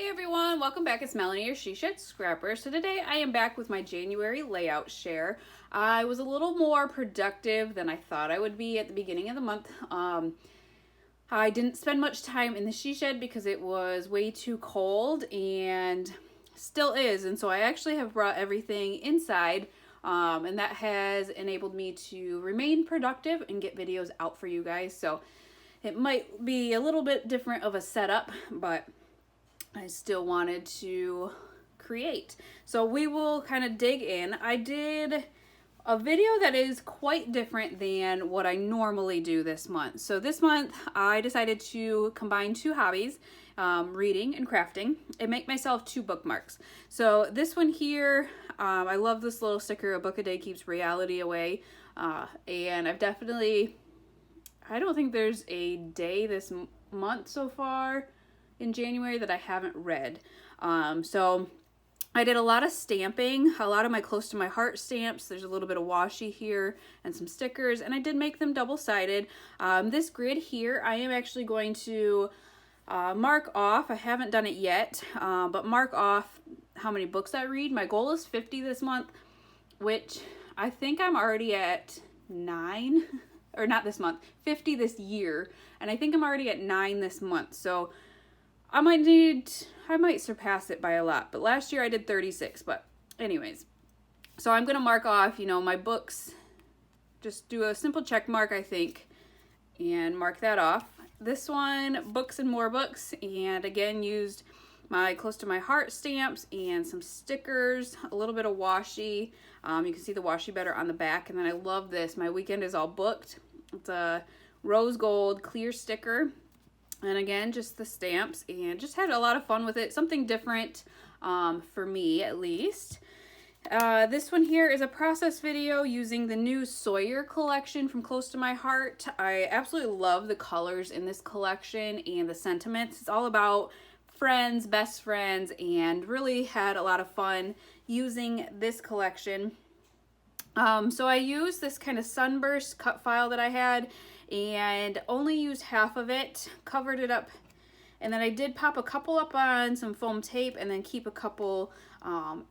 Hey everyone, welcome back. It's Melanie, your She Shed Scrapper. So today I am back with my January layout share. I was a little more productive than I thought I would be at the beginning of the month. I didn't spend much time in the she shed because it was way too cold and still is. And so I actually have brought everything inside, and that has enabled me to remain productive and get videos out for you guys. So it might be a little bit different of a setup, but I still wanted to create. So we will kind of dig in. I did a video that is quite different than what I normally do this month. So this month I decided to combine two hobbies, reading and crafting, and make myself two bookmarks. So this one here, I love this little sticker, "A book a day keeps reality away." And I've definitely, I don't think there's a day this month so far in January that I haven't read. So I did a lot of stamping, a lot of my close to my heart stamps. There's a little bit of washi here and some stickers, and I did make them double-sided. This grid here, I am actually going to mark off, I haven't done it yet, but mark off how many books I read. My goal is 50 this month, which I think I'm already at 9, or not this month, 50 this year, and I think I'm already at 9 this month. So I might surpass it by a lot, but last year I did 36, but anyways. So I'm going to mark off, my books, just do a simple check mark, I think, and mark that off. This one, books and more books, and again, used my close to my heart stamps and some stickers, a little bit of washi. You can see the washi better on the back, and then I love this. My weekend is all booked. It's a rose gold clear sticker. And again, just the stamps, and just had a lot of fun with it. Something different for me, at least. This one here is a process video using the new Sawyer collection from Close to My Heart. I absolutely love the colors in this collection and the sentiments. It's all about friends, best friends, and really had a lot of fun using this collection. So I used this kind of sunburst cut file that I had and only used half of it, covered it up, and then I did pop a couple up on some foam tape and then keep a couple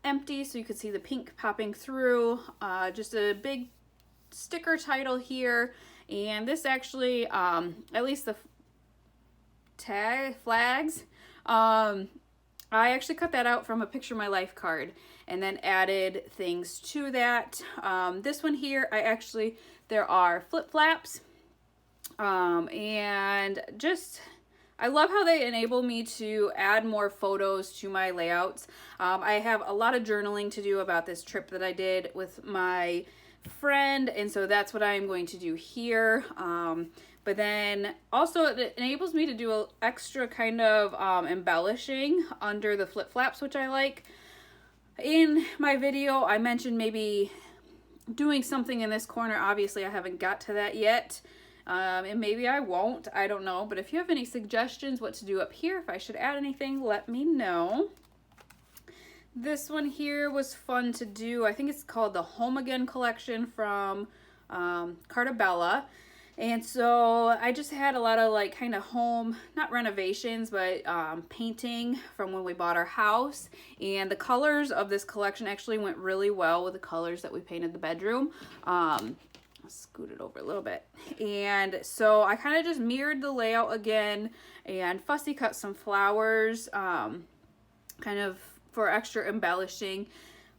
empty so you could see the pink popping through. Just a big sticker title here, and this actually, at least the tag flags, I actually cut that out from a Picture My Life card and then added things to that. This one here, there are flip-flaps, and just, I love how they enable me to add more photos to my layouts. I have a lot of journaling to do about this trip that I did with my friend, and so that's what I'm going to do here. But then also it enables me to do an extra kind of embellishing under the flip-flaps, which I like. In my video, I mentioned maybe doing something in this corner. Obviously, I haven't got to that yet. And maybe I won't, I don't know. But if you have any suggestions what to do up here, if I should add anything, let me know. This one here was fun to do. I think it's called the Home Again collection from Cartabella. And so I just had a lot of like kind of home, not renovations, but painting from when we bought our house. And the colors of this collection actually went really well with the colors that we painted the bedroom. I'll scoot it over a little bit. And so I kind of just mirrored the layout again and fussy cut some flowers, kind of for extra embellishing.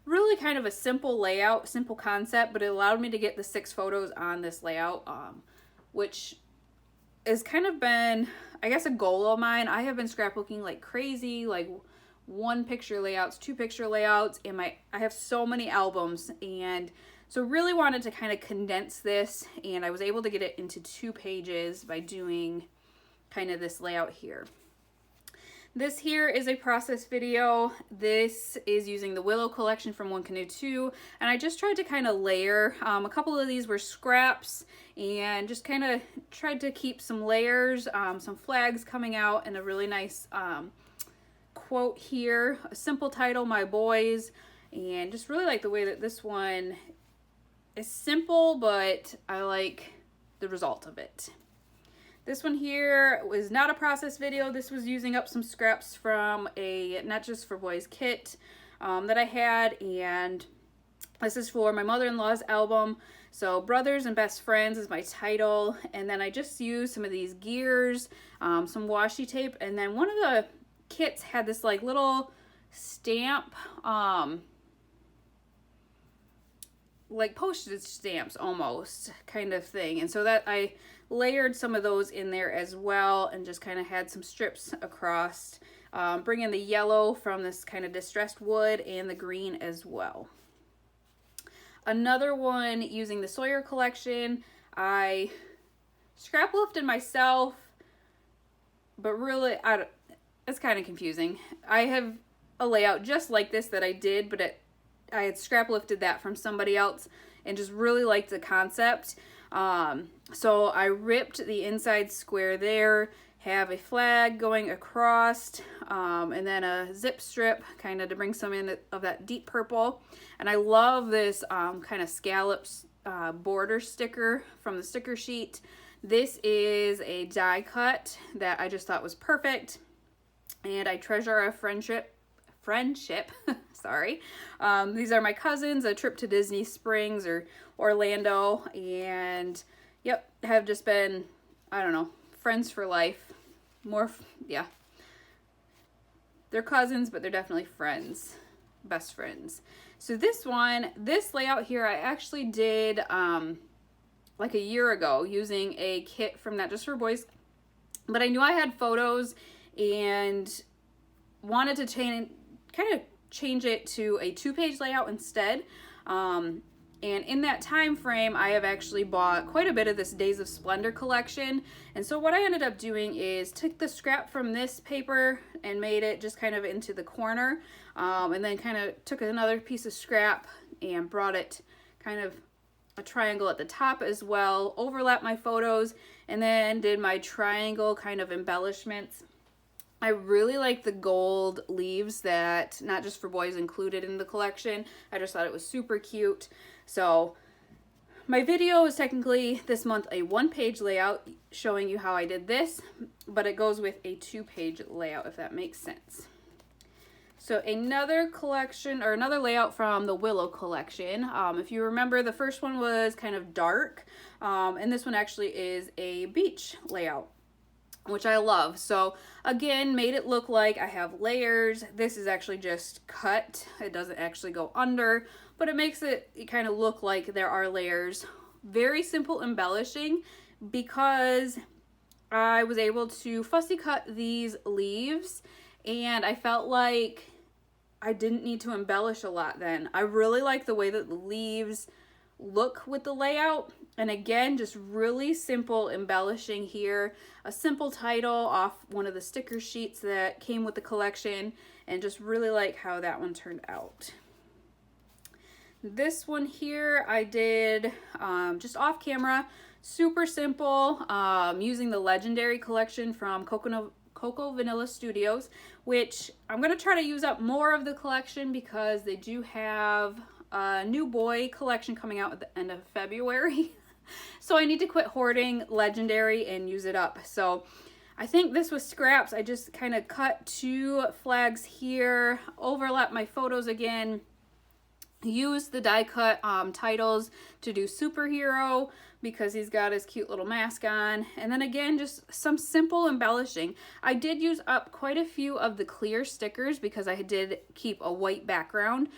Really kind of a simple layout, simple concept, but it allowed me to get the 6 photos on this layout, which has kind of been, I guess, a goal of mine. I have been scrapbooking like crazy, like 1 picture layouts, 2 picture layouts, and I have so many albums, and so really wanted to kind of condense this, and I was able to get it into 2 pages by doing kind of this layout here. This here is a process video. This is using the Willow collection from One Canoe 2, and I just tried to kind of layer. A couple of these were scraps, and just kind of tried to keep some layers, some flags coming out, and a really nice quote here. A simple title, My Boys, and just really like the way that this one is simple, but I like the result of it. This one here was not a process video. This was using up some scraps from a Not Just for Boys kit that I had, and this is for my mother-in-law's album. So Brothers and Best Friends is my title, and then I just used some of these gears, some washi tape, and then one of the kits had this like little stamp, like postage stamps almost kind of thing, and so that I layered some of those in there as well, and just kind of had some strips across, bringing the yellow from this kind of distressed wood and the green as well. Another one using the Sawyer collection, I scrap lifted myself, but really it's kind of confusing. I have a layout just like this that I did, but I had scrap lifted that from somebody else and just really liked the concept. So I ripped the inside square there, have a flag going across, and then a zip strip kind of to bring some in of that deep purple. And I love this kind of scallops border sticker from the sticker sheet. This is a die cut that I just thought was perfect, and I treasure our friendship. Sorry. These are my cousins, a trip to Disney Springs or Orlando, and yep, have just been, I don't know, friends for life. Yeah. They're cousins, but they're definitely friends, best friends. So this layout here, I actually did like a year ago using a kit from Not Just for Boys, but I knew I had photos and wanted to change it to a 2-page layout instead. And in that time frame, I have actually bought quite a bit of this Days of Splendor collection. And so what I ended up doing is took the scrap from this paper and made it just kind of into the corner, and then kind of took another piece of scrap and brought it kind of a triangle at the top as well, overlapped my photos, and then did my triangle kind of embellishments. I really like the gold leaves that Not Just for Boys included in the collection. I just thought it was super cute. So my video is technically this month a 1-page layout showing you how I did this, but it goes with a 2-page layout, if that makes sense. So another collection, or another layout from the Willow collection. If you remember, the first one was kind of dark, and this one actually is a beach layout, which I love. So again, made it look like I have layers. This is actually just cut. It doesn't actually go under, but it makes it kind of look like there are layers. Very simple embellishing, because I was able to fussy cut these leaves, and I felt like I didn't need to embellish a lot then. I really like the way that the leaves look with the layout. And again, just really simple embellishing here. A simple title off one of the sticker sheets that came with the collection, and just really like how that one turned out. This one here I did just off camera, super simple, using the Legendary collection from Cocoa Vanilla Studios, which I'm going to try to use up more of the collection because they do have a new boy collection coming out at the end of February. So I need to quit hoarding Legendary and use it up. So I think this was scraps. I just kind of cut 2 flags here, overlap my photos again, use the die cut titles to do superhero because he's got his cute little mask on, and then again just some simple embellishing. I did use up quite a few of the clear stickers because I did keep a white background,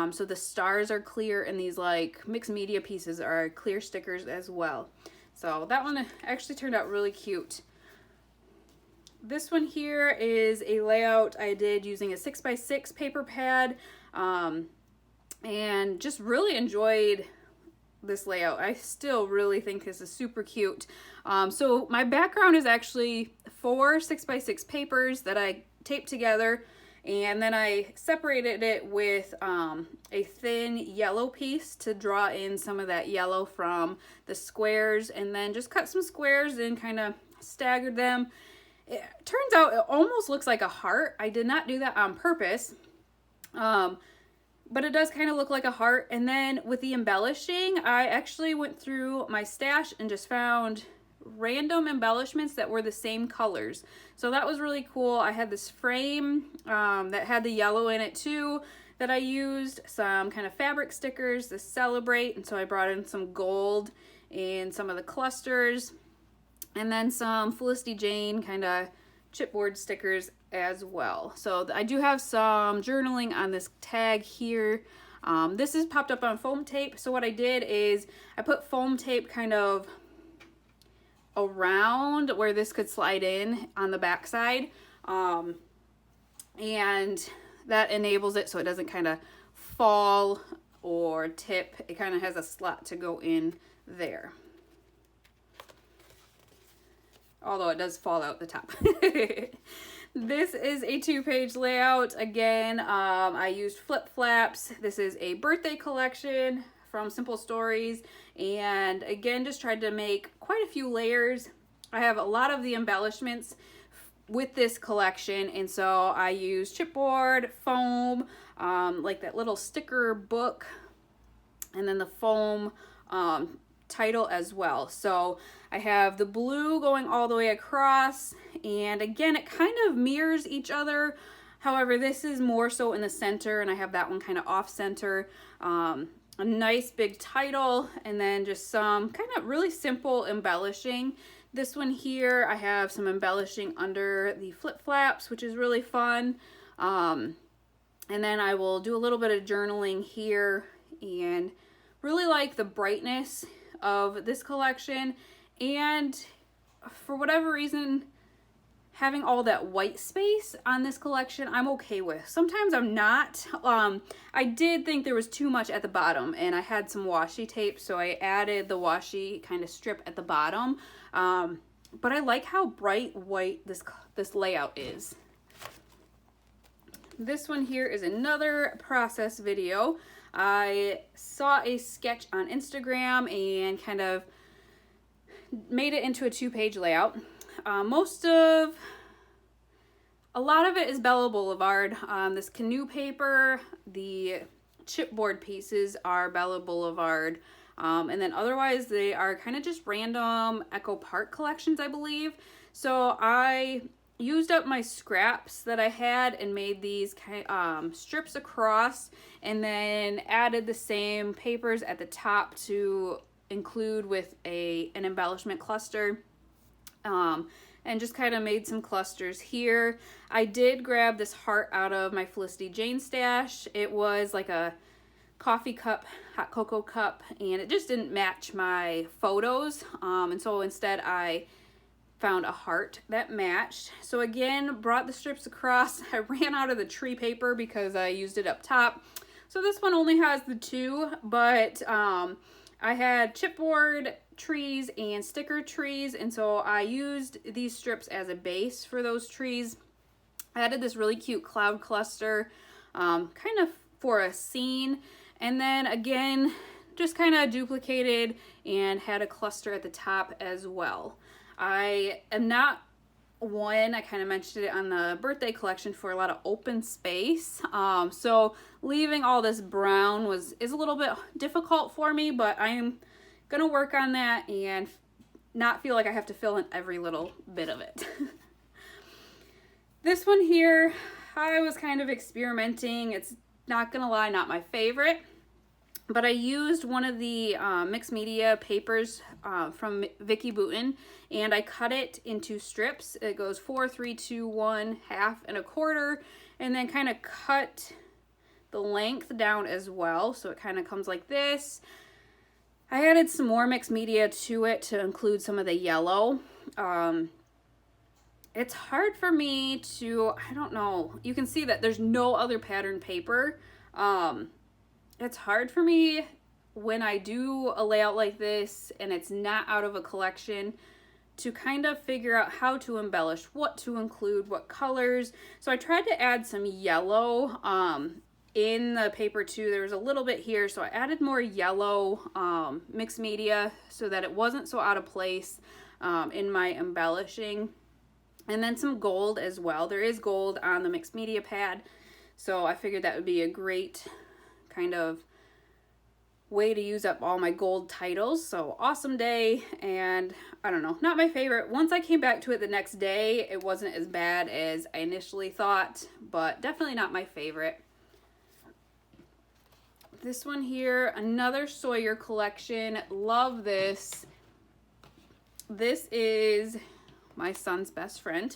so the stars are clear and these like mixed media pieces are clear stickers as well. So that one actually turned out really cute. This one here is a layout I did using a 6x6 paper pad, and just really enjoyed this layout. I still really think this is super cute. So my background is actually 4 6x6 papers that I taped together, and then I separated it with a thin yellow piece to draw in some of that yellow from the squares, and then just cut some squares and kind of staggered them. It turns out it almost looks like a heart. I did not do that on purpose. But it does kind of look like a heart. And then with the embellishing, I actually went through my stash and just found random embellishments that were the same colors. So that was really cool. I had this frame that had the yellow in it too that I used, some kind of fabric stickers to celebrate, and so I brought in some gold in some of the clusters, and then some Felicity Jane kind of chipboard stickers as well. So I do have some journaling on this tag here. This is popped up on foam tape. So what I did is I put foam tape kind of around where this could slide in on the back side. And that enables it so it doesn't kind of fall or tip. It kind of has a slot to go in there. Although it does fall out the top. This is a 2-page layout. Again, I used flip flaps. This is a birthday collection from Simple Stories. And again, just tried to make quite a few layers. I have a lot of the embellishments with this collection. And so I used chipboard, foam, like that little sticker book, and then the foam title as well. So I have the blue going all the way across, and again it kind of mirrors each other. However, this is more so in the center, and I have that one kind of off center. A nice big title, and then just some kind of really simple embellishing. This one here, I have some embellishing under the flip flaps, which is really fun. And then I will do a little bit of journaling here, and really like the brightness of this collection. And for whatever reason, having all that white space on this collection, I'm okay with. Sometimes I'm not. I did think there was too much at the bottom, and I had some washi tape, so I added the washi kind of strip at the bottom. But I like how bright white this layout is. This one here is another process video. I saw a sketch on Instagram and kind of made it into a 2-page layout. A lot of it is Bella Boulevard. This canoe paper, the chipboard pieces are Bella Boulevard. And then otherwise they are kind of just random Echo Park collections, I believe. So I used up my scraps that I had and made these strips across, and then added the same papers at the top to include with an embellishment cluster, and just kind of made some clusters here. I did grab this heart out of my Felicity Jane stash. It was like a coffee cup, hot cocoa cup, and it just didn't match my photos, and so instead I found a heart that matched. So again, brought the strips across. I ran out of the tree paper because I used it up top, so this one only has the 2, but I had chipboard trees and sticker trees, and so I used these strips as a base for those trees. I added this really cute cloud cluster, kind of for a scene, and then again, just kind of duplicated and had a cluster at the top as well. I am not one, I kind of mentioned it on the birthday collection, for a lot of open space. So leaving all this brown is a little bit difficult for me, but I am gonna work on that and not feel like I have to fill in every little bit of it. This one here, I was kind of experimenting. It's not gonna lie, not my favorite, but I used one of the mixed media papers from Vicky Boutin, and I cut it into strips. It goes 4, 3, 2, 1, half, and a quarter, and then kind of cut the length down as well, so it kind of comes like this. I added some more mixed media to it to include some of the yellow. It's hard for me to, I don't know, you can see that there's no other pattern paper. It's hard for me when I do a layout like this and it's not out of a collection to kind of figure out how to embellish, what to include, what colors. So I tried to add some yellow in the paper too. There was a little bit here, so I added more yellow mixed media so that it wasn't so out of place in my embellishing. And then some gold as well. There is gold on the mixed media pad, so I figured that would be a great kind of way to use up all my gold titles. So awesome day, and I don't know, not my favorite. Once I came back to it the next day, it wasn't as bad as I initially thought, but definitely not my favorite. This one here, another Sawyer collection. Love this. This is my son's best friend,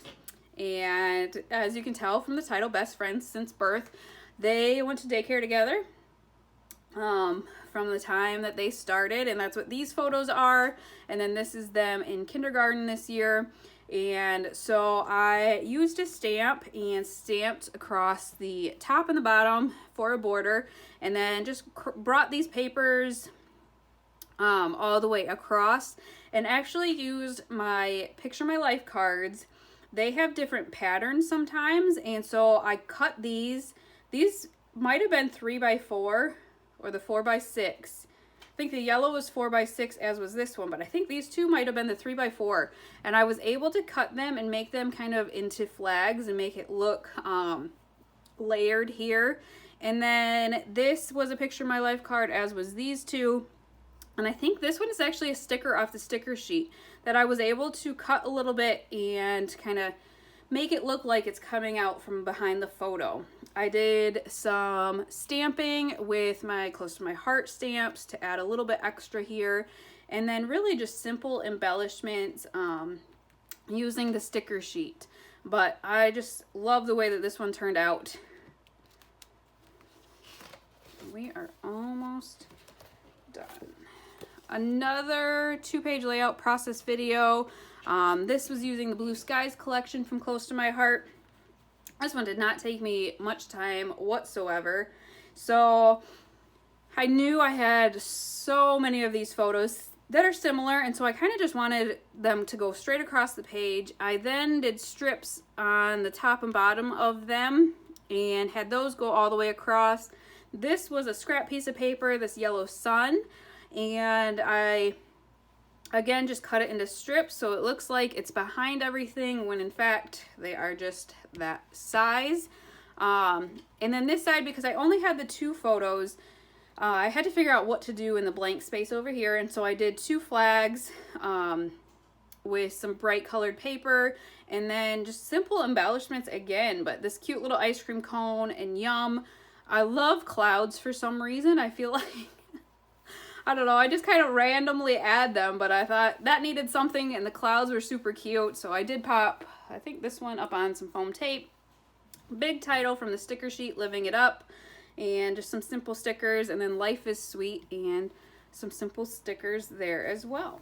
and as you can tell from the title, best friends since birth. They went to daycare together from the time that they started, and that's what these photos are. And then this is them in kindergarten this year. And so I used a stamp and stamped across the top and the bottom for a border, and then just brought these papers all the way across, and actually used my Picture My Life cards. They have different patterns sometimes, and so I cut these. These might have been 3x4 or the 4x6. I think the yellow was 4x6, as was this one, but I think these two might have been the 3x4. And I was able to cut them and make them kind of into flags and make it look layered here. And then this was a Picture My Life card, as was these two. And I think this one is actually a sticker off the sticker sheet that I was able to cut a little bit and kind of make it look like it's coming out from behind the photo. I did some stamping with my Close to My Heart stamps to add a little bit extra here, and then really just simple embellishments using the sticker sheet. But I just love the way that this one turned out. We are almost done. Another 2-page layout process video. This was using the Blue Skies collection from Close to My Heart. This one did not take me much time whatsoever. So I knew I had so many of these photos that are similar, and so I kind of just wanted them to go straight across the page. I then did strips on the top and bottom of them and had those go all the way across. This was a scrap piece of paper, this yellow sun, and I again just cut it into strips so it looks like it's behind everything when in fact they are just that size. And then this side, because I only had the 2 photos, I had to figure out what to do in the blank space over here, and so I did 2 flags with some bright colored paper, and then just simple embellishments again, but this cute little ice cream cone and yum. I love clouds for some reason. I feel like I don't know, I just kind of randomly add them, but I thought that needed something, and the clouds were super cute, so I did pop, I think this one up on some foam tape. Big title from the sticker sheet, Living It Up, and just some simple stickers, and then Life is Sweet, and some simple stickers there as well.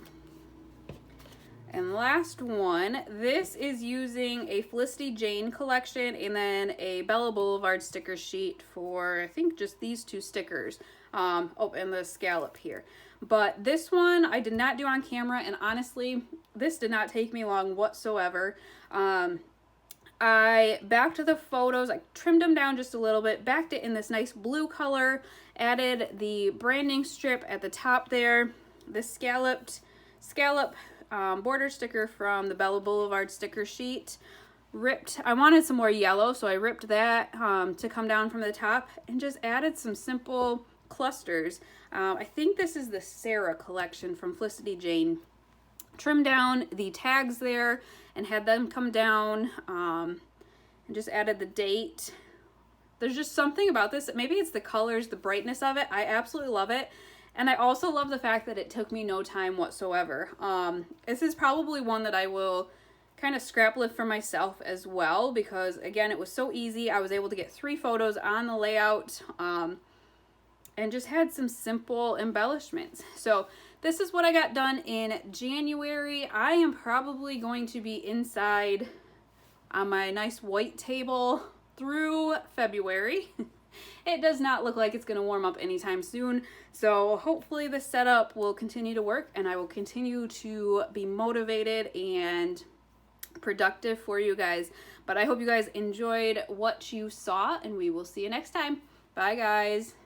And last one, this is using a Felicity Jane collection and then a Bella Boulevard sticker sheet for, I think, just these 2 stickers. Oh, and the scallop here. But this one I did not do on camera, and honestly, this did not take me long whatsoever. I backed the photos, I trimmed them down just a little bit, backed it in this nice blue color, added the branding strip at the top there, this scallop border sticker from the Bella Boulevard sticker sheet. I wanted some more yellow, so I ripped that to come down from the top, and just added some simple clusters. I think this is the Sarah collection from Felicity Jane. Trimmed down the tags there and had them come down, and just added the date. There's just something about this, maybe it's the colors, the brightness of it. I absolutely love it. And I also love the fact that it took me no time whatsoever. This is probably one that I will kind of scrap lift for myself as well, because again, it was so easy. I was able to get 3 photos on the layout, and just had some simple embellishments. So this is what I got done in January. I am probably going to be inside on my nice white table through February. It does not look like it's going to warm up anytime soon. So hopefully this setup will continue to work, and I will continue to be motivated and productive for you guys. But I hope you guys enjoyed what you saw, and we will see you next time. Bye, guys.